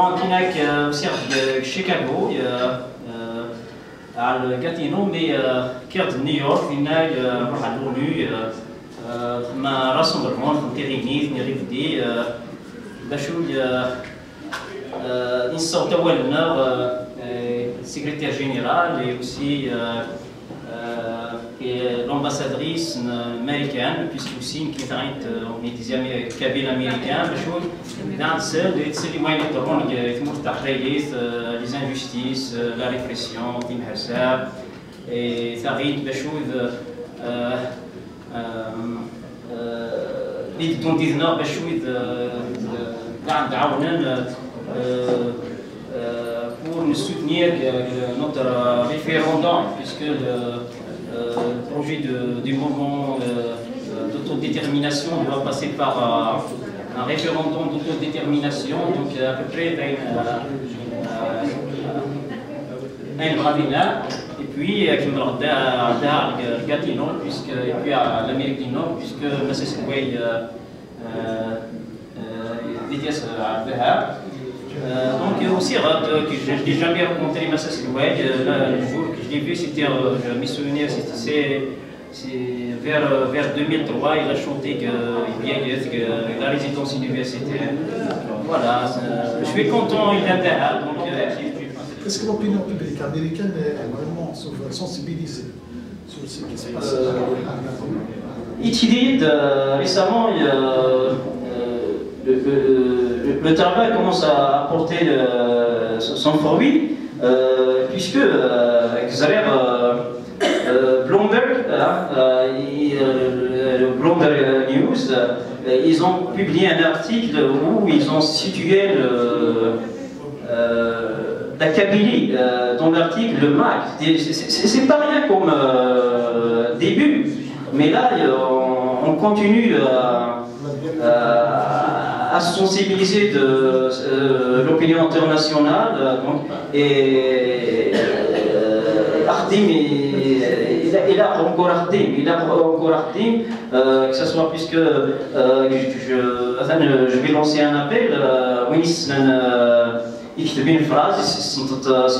Donc, il y a aussi Chicago, à Gatineau, mais qui est de New York, il y a l'ONU, ma rassemblement, Térénis, Nérivdi, Bachou, il sort de secrétaire général et aussi l'ambassadrice américaine, puisque aussi qui on disait cabine américaine, dans celle de les injustices, la répression, et ça arrive des choses les dont des choses pour nous soutenir notre référendum, puisque le projet du mouvement d'autodétermination doit passer par un référendum d'autodétermination, donc à peu près un radinat, et puis à Gatineau, et puis à l'Amérique du Nord, puisque Massesouay donc aussi que je n'ai jamais rencontré Massa Silouay, le jour que je l'ai vu, c'était, je me souviens, c'est vers 2003, il a chanté que la résidence universitaire. Voilà, je suis content, il est là. Est-ce que l'opinion publique américaine est vraiment sensibilisée sur ce qui se passe? Récemment, le travail commence à apporter son fruit, puisque Bloomberg, Bloomberg News, ils ont publié un article où ils ont situé la Kabylie dans l'article, le MAC. C'est pas rien comme début, mais là on continue à sensibiliser l'opinion internationale. Et Ardim, il a encore Ardim, que ce soit puisque je vais lancer un appel. يكتب une phrase,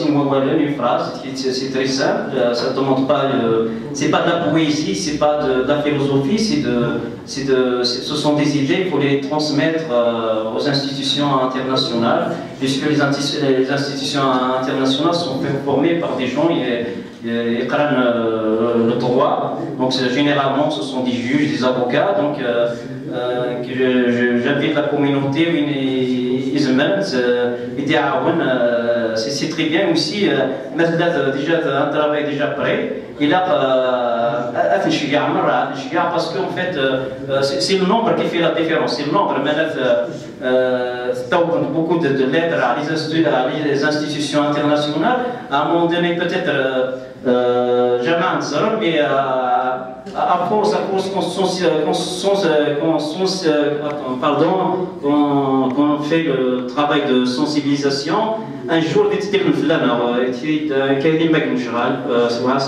une phrase, c'est très simple, ça ne demande pas, c'est pas de la poésie, c'est pas de la philosophie, ce sont des idées, il faut les transmettre aux institutions internationales, puisque les institutions internationales sont formées par des gens qui prennent le droit, donc généralement ce sont des juges, des avocats, donc j'invite la communauté c'est très bien aussi déjà un travail déjà prêt il a parce qu'en fait c'est le nombre qui fait la différence, c'est le nombre beaucoup de lettres à les institutions internationales à un moment donné peut-être jamais mais à force qu'on fait le travail de sensibilisation, un jour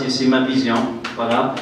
c'est ma vision. Voilà.